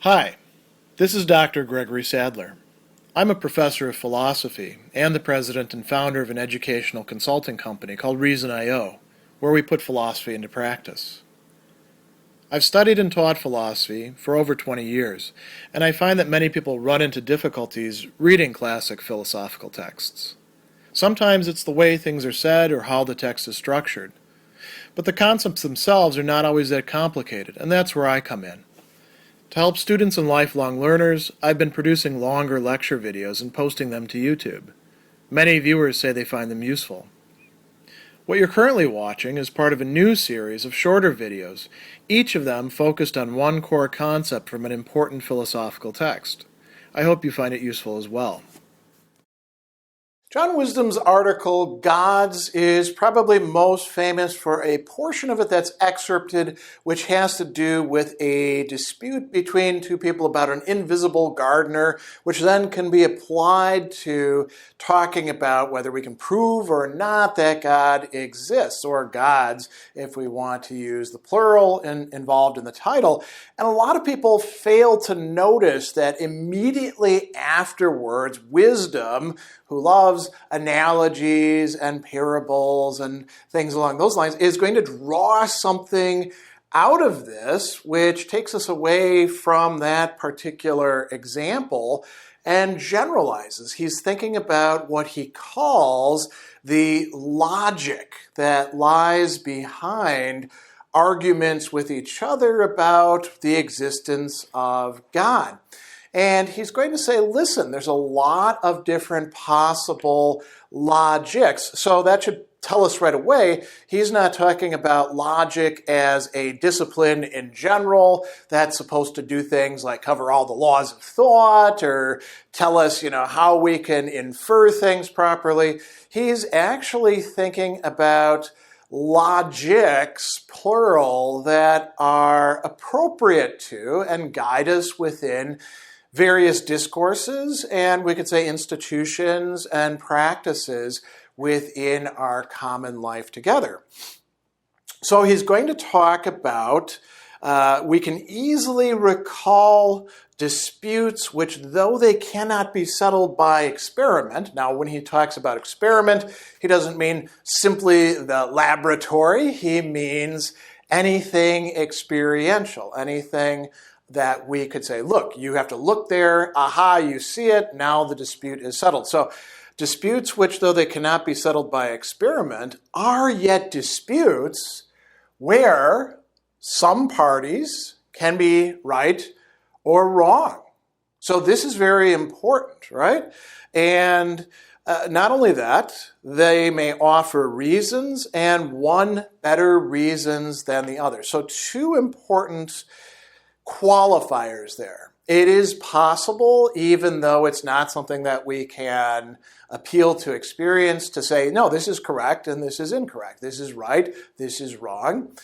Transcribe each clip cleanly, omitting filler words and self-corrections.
Hi, this is Dr. Gregory Sadler. I'm a professor of philosophy and the president and founder of an educational consulting company called Reason.io, where we put philosophy into practice. I've studied and taught philosophy for over 20 years, and I find that many people run into difficulties reading classic philosophical texts. Sometimes it's the way things are said or how the text is structured. But the concepts themselves are not always that complicated, and that's where I come in. To help students and lifelong learners, I've been producing longer lecture videos and posting them to YouTube. Many viewers say they find them useful. What you're currently watching is part of a new series of shorter videos, each of them focused on one core concept from an important philosophical text. I hope you find it useful as well. John Wisdom's article, Gods, is probably most famous for a portion of it that's excerpted, which has to do with a dispute between two people about an invisible gardener, which then can be applied to talking about whether we can prove or not that God exists, or gods, if we want to use the plural involved in the title. And a lot of people fail to notice that immediately afterwards, Wisdom, who loves analogies and parables and things along those lines, is going to draw something out of this which takes us away from that particular example and generalizes. He's thinking about what he calls the logic that lies behind arguments with each other about the existence of God. And he's going to say, listen, there's a lot of different possible logics. So that should tell us right away, he's not talking about logic as a discipline in general that's supposed to do things like cover all the laws of thought or tell us, how we can infer things properly. He's actually thinking about logics, plural, that are appropriate to and guide us within various discourses, and we could say institutions and practices within our common life together. So he's going to talk about, we can easily recall disputes which, though they cannot be settled by experiment. Now, when he talks about experiment, he doesn't mean simply the laboratory. He means anything experiential, anything that we could say, look, you have to look there, aha, you see it, now the dispute is settled. So disputes which, though they cannot be settled by experiment, are yet disputes where some parties can be right or wrong. So this is very important, right? And not only that, they may offer reasons, and one better reasons than the other. So two important qualifiers there. It is possible, even though it's not something that we can appeal to experience, to say, no, this is correct and this is incorrect. This is right, this is wrong.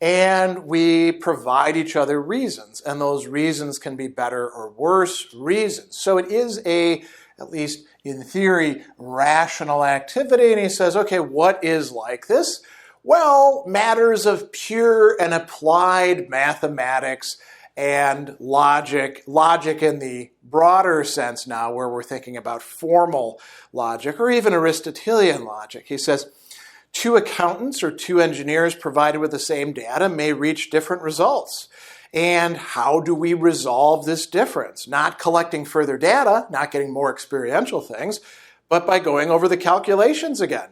And we provide each other reasons, and those reasons can be better or worse reasons. So it is at least in theory, rational activity. And he says, okay, what is like this? Well, matters of pure and applied mathematics and logic in the broader sense now, where we're thinking about formal logic or even Aristotelian logic. He says, two accountants or two engineers provided with the same data may reach different results. And how do we resolve this difference? Not collecting further data, not getting more experiential things, but by going over the calculations again.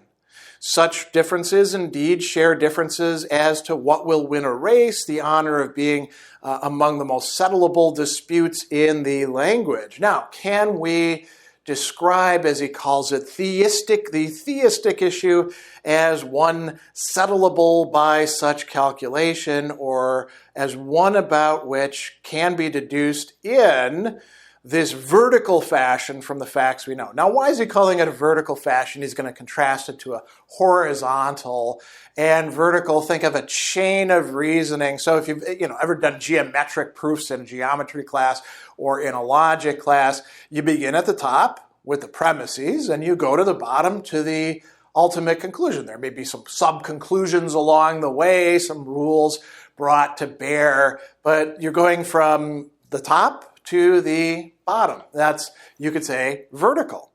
Such differences indeed share differences as to what will win a race, the honor of being among the most settleable disputes in the language. Now, can we describe, as he calls it, the theistic issue as one settleable by such calculation, or as one about which can be deduced in this vertical fashion from the facts we know? Now, why is he calling it a vertical fashion? He's going to contrast it to a horizontal. And vertical, think of a chain of reasoning. So if you've ever done geometric proofs in a geometry class or in a logic class, you begin at the top with the premises and you go to the bottom to the ultimate conclusion. There may be some sub-conclusions along the way, some rules brought to bear, but you're going from the top to the bottom. That's, you could say, vertical.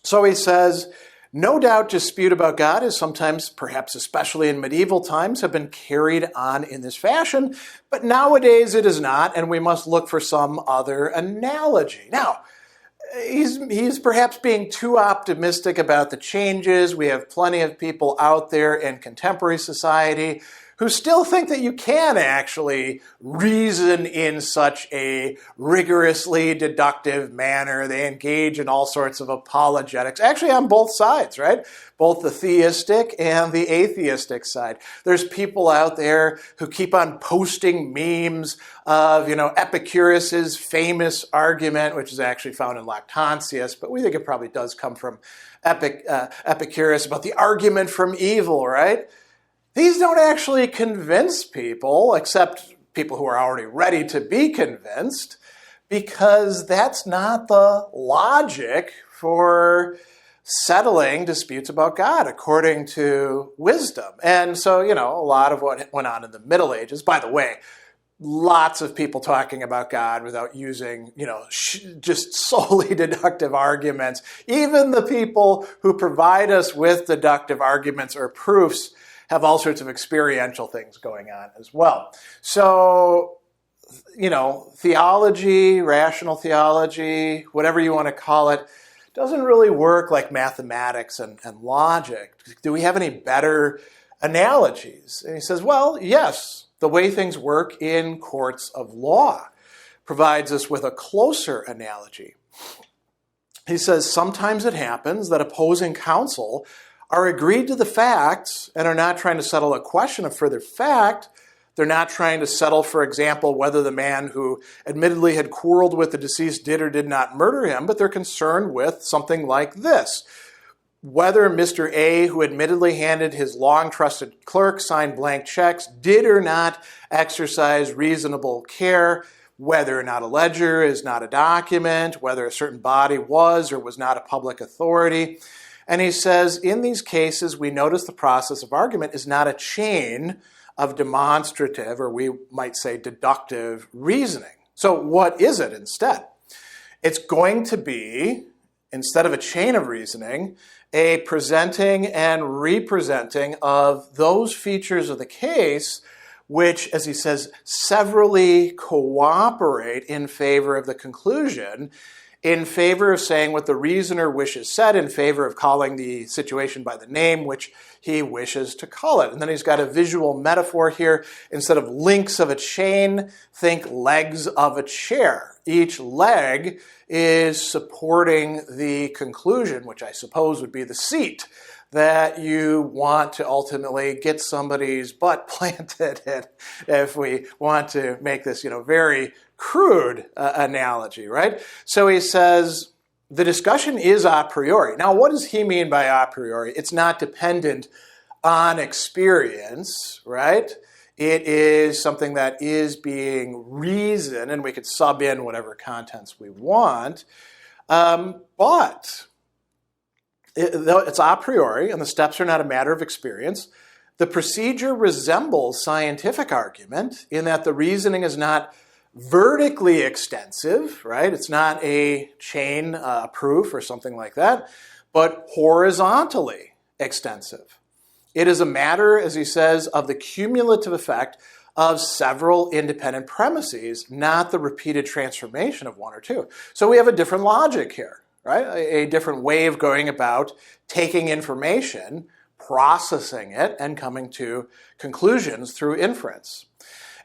So he says, no doubt dispute about God is sometimes, perhaps especially in medieval times, have been carried on in this fashion, but nowadays it is not, and we must look for some other analogy. Now, he's perhaps being too optimistic about the changes. We have plenty of people out there in contemporary society who still think that you can actually reason in such a rigorously deductive manner. They engage in all sorts of apologetics, actually on both sides, right? Both the theistic and the atheistic side. There's people out there who keep on posting memes of, Epicurus's famous argument, which is actually found in Lactantius, but we think it probably does come from Epicurus, about the argument from evil, right? These don't actually convince people, except people who are already ready to be convinced, because that's not the logic for settling disputes about God according to wisdom. And so, a lot of what went on in the Middle Ages, by the way, lots of people talking about God without using, just solely deductive arguments. Even the people who provide us with deductive arguments or proofs have all sorts of experiential things going on as well. So, theology, rational theology, whatever you want to call it, doesn't really work like mathematics and logic. Do we have any better analogies? And he says, well, yes, the way things work in courts of law provides us with a closer analogy. He says, sometimes it happens that opposing counsel are agreed to the facts and are not trying to settle a question of further fact. They're not trying to settle, for example, whether the man who admittedly had quarreled with the deceased did or did not murder him, but they're concerned with something like this. Whether Mr. A, who admittedly handed his long-trusted clerk signed blank checks, did or not exercise reasonable care, whether or not a ledger is not a document, whether a certain body was or was not a public authority. And he says, in these cases, we notice the process of argument is not a chain of demonstrative, or we might say deductive reasoning. So what is it instead? It's going to be, instead of a chain of reasoning, a presenting and representing of those features of the case which, as he says, severally cooperate in favor of the conclusion, in favor of saying what the reasoner wishes said, in favor of calling the situation by the name which he wishes to call it. And then he's got a visual metaphor here. Instead of links of a chain, think legs of a chair. Each leg is supporting the conclusion, which I suppose would be the seat that you want to ultimately get somebody's butt planted in, if we want to make this, very crude analogy, right? So he says, the discussion is a priori. Now, what does he mean by a priori? It's not dependent on experience, right? It is something that is being reasoned, and we could sub in whatever contents we want, but it's a priori, and the steps are not a matter of experience. The procedure resembles scientific argument in that the reasoning is not vertically extensive, right? It's not a chain proof or something like that, but horizontally extensive. It is a matter, as he says, of the cumulative effect of several independent premises, not the repeated transformation of one or two. So we have a different logic here, right? A different way of going about taking information, processing it, and coming to conclusions through inference.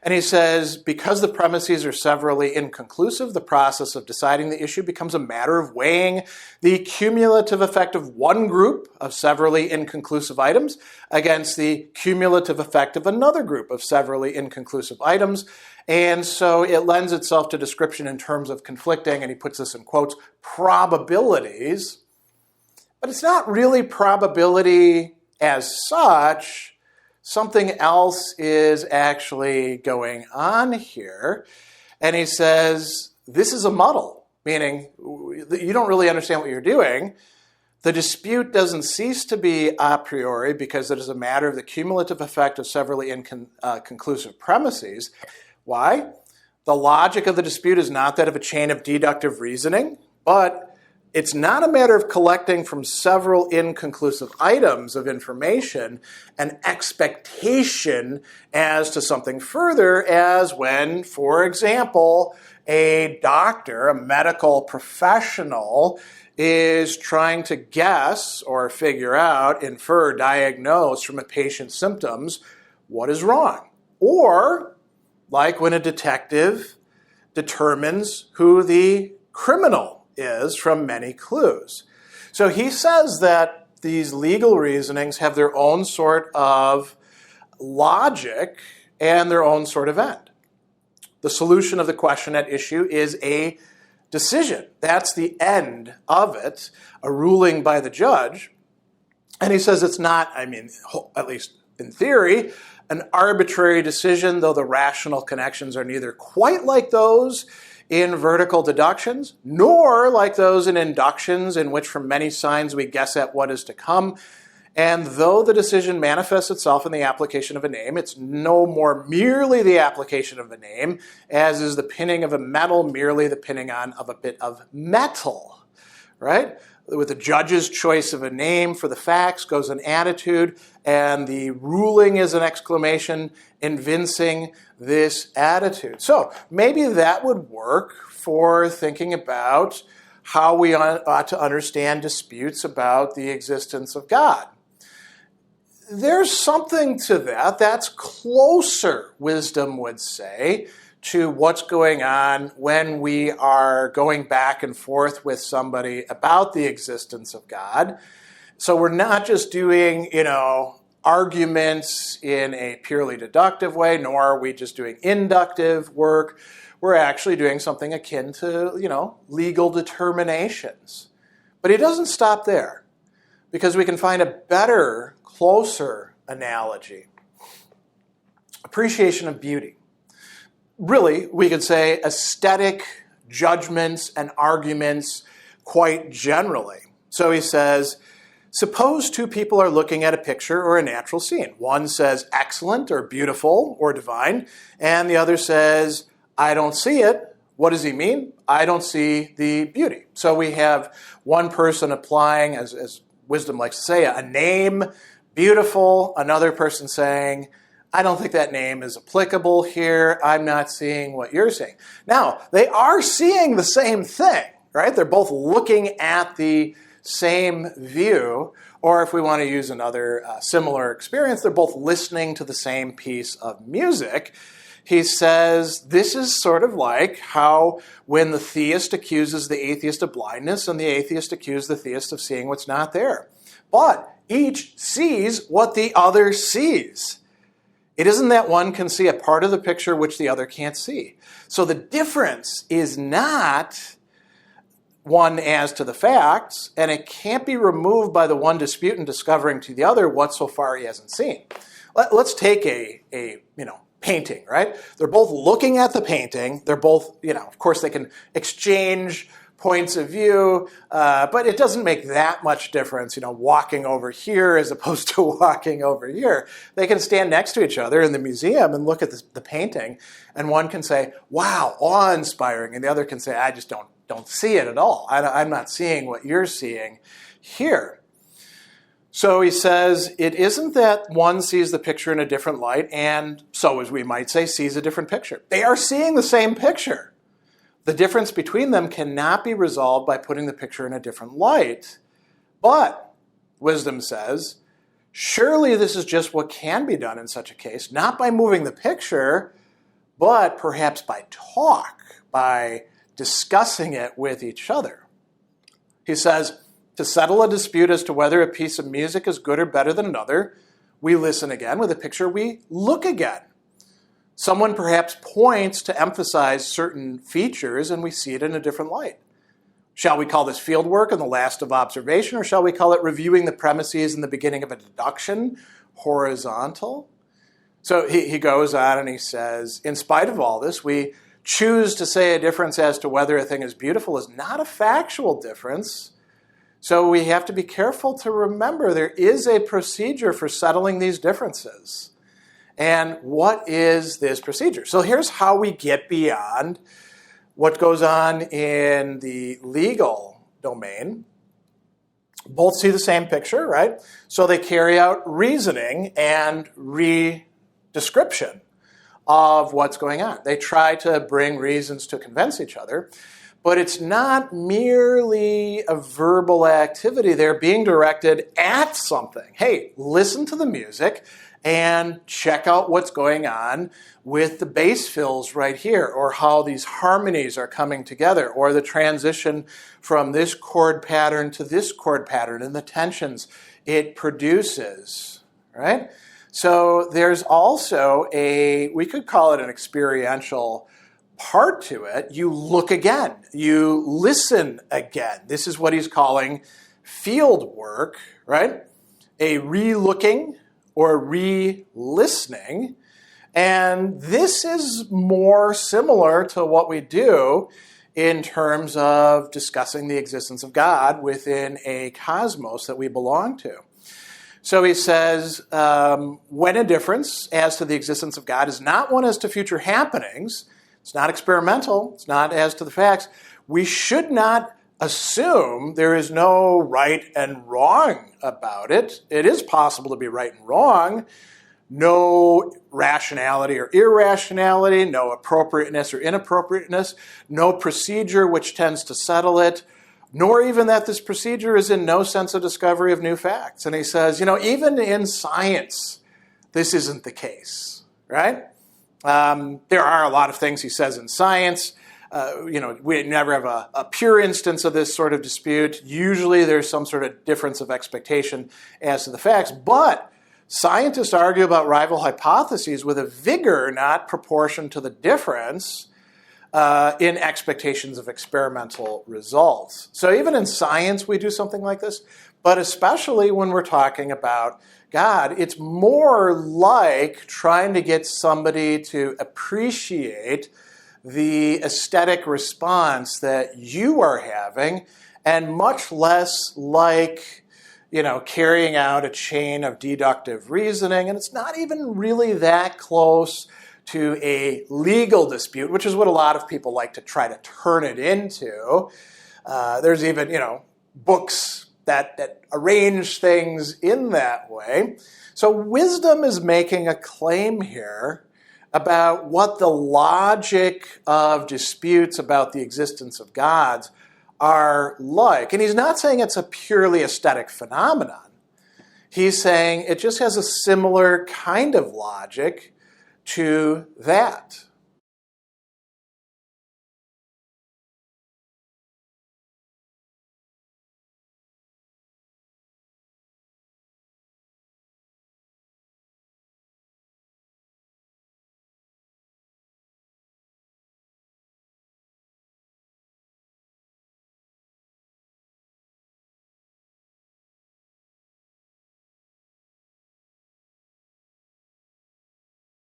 And he says, because the premises are severally inconclusive, the process of deciding the issue becomes a matter of weighing the cumulative effect of one group of severally inconclusive items against the cumulative effect of another group of severally inconclusive items. And so it lends itself to description in terms of conflicting, and he puts this in quotes, probabilities. But it's not really probability as such. Something else is actually going on here. And he says, this is a muddle, meaning you don't really understand what you're doing. The dispute doesn't cease to be a priori because it is a matter of the cumulative effect of severally inconclusive premises. Why? The logic of the dispute is not that of a chain of deductive reasoning, but it's not a matter of collecting from several inconclusive items of information an expectation as to something further, as when, for example, a doctor, a medical professional, is trying to guess or figure out, infer, diagnose from a patient's symptoms what is wrong. Or, like when a detective determines who the criminal is from many clues. So he says that these legal reasonings have their own sort of logic and their own sort of end. The solution of the question at issue is a decision. That's the end of it, a ruling by the judge. And he says it's not, at least in theory, an arbitrary decision, though the rational connections are neither quite like those in vertical deductions, nor like those in inductions, in which from many signs we guess at what is to come. And though the decision manifests itself in the application of a name, it's no more merely the application of a name, as is the pinning of a metal merely the pinning on of a bit of metal, right? With the judge's choice of a name for the facts goes an attitude, and the ruling is an exclamation evincing this attitude. So maybe that would work for thinking about how we ought to understand disputes about the existence of God. There's something to that. That's closer, wisdom would say, to what's going on when we are going back and forth with somebody about the existence of God. So we're not just doing, arguments in a purely deductive way, nor are we just doing inductive work. We're actually doing something akin to, legal determinations. But he doesn't stop there, because we can find a better, closer analogy. Appreciation of beauty. Really, we could say aesthetic judgments and arguments quite generally. So he says, suppose two people are looking at a picture or a natural scene. One says excellent or beautiful or divine, and the other says, I don't see it. What does he mean? I don't see the beauty. So we have one person applying, as wisdom likes to say, a name, beautiful, another person saying, I don't think that name is applicable here. I'm not seeing what you're seeing. Now, they are seeing the same thing, right? They're both looking at the same view, or if we want to use another similar experience, they're both listening to the same piece of music. He says this is sort of like how when the theist accuses the atheist of blindness and the atheist accuses the theist of seeing what's not there. But each sees what the other sees. It isn't that one can see a part of the picture which the other can't see. So the difference is not one as to the facts, and it can't be removed by the one disputant discovering to the other what so far he hasn't seen. Let's take a painting, right? They're both looking at the painting. They're both, of course they can exchange points of view, but it doesn't make that much difference, walking over here as opposed to walking over here. They can stand next to each other in the museum and look at the painting, and one can say, wow, awe-inspiring, and the other can say, I just don't see it at all. I'm not seeing what you're seeing here. So he says, it isn't that one sees the picture in a different light, and so, as we might say, sees a different picture. They are seeing the same picture. The difference between them cannot be resolved by putting the picture in a different light. But, wisdom says, surely this is just what can be done in such a case, not by moving the picture, but perhaps by talk, by discussing it with each other. He says, to settle a dispute as to whether a piece of music is good or better than another, we listen again. With a picture, we look again. Someone perhaps points to emphasize certain features, and we see it in a different light. Shall we call this field work and the last of observation, or shall we call it reviewing the premises in the beginning of a deduction, horizontal? So he goes on and he says, in spite of all this, we choose to say a difference as to whether a thing is beautiful is not a factual difference. So we have to be careful to remember there is a procedure for settling these differences. And what is this procedure? So here's how we get beyond what goes on in the legal domain. Both see the same picture, right? So they carry out reasoning and re-description of what's going on. They try to bring reasons to convince each other, but it's not merely a verbal activity. They're being directed at something. Hey, listen to the music and check out what's going on with the bass fills right here, or how these harmonies are coming together, or the transition from this chord pattern to this chord pattern and the tensions it produces, right? So there's also we could call it an experiential part to it. You look again, you listen again. This is what he's calling field work, right? A re-looking or re-listening. And this is more similar to what we do in terms of discussing the existence of God within a cosmos that we belong to. So he says, when a difference as to the existence of God is not one as to future happenings, it's not experimental, it's not as to the facts, we should not assume there is no right and wrong about it. It is possible to be right and wrong. No rationality or irrationality, no appropriateness or inappropriateness, no procedure which tends to settle it, nor even that this procedure is in no sense a discovery of new facts. And he says, even in science, this isn't the case, right? There are a lot of things he says in science. We never have a pure instance of this sort of dispute. Usually there's some sort of difference of expectation as to the facts, but scientists argue about rival hypotheses with a vigor not proportioned to the difference in expectations of experimental results. So even in science we do something like this, but especially when we're talking about God, it's more like trying to get somebody to appreciate the aesthetic response that you are having, and much less like carrying out a chain of deductive reasoning. And it's not even really that close to a legal dispute, which is what a lot of people like to try to turn it into. There's even, books that arrange things in that way. So wisdom is making a claim here about what the logic of disputes about the existence of gods are like. And he's not saying it's a purely aesthetic phenomenon. He's saying it just has a similar kind of logic to that.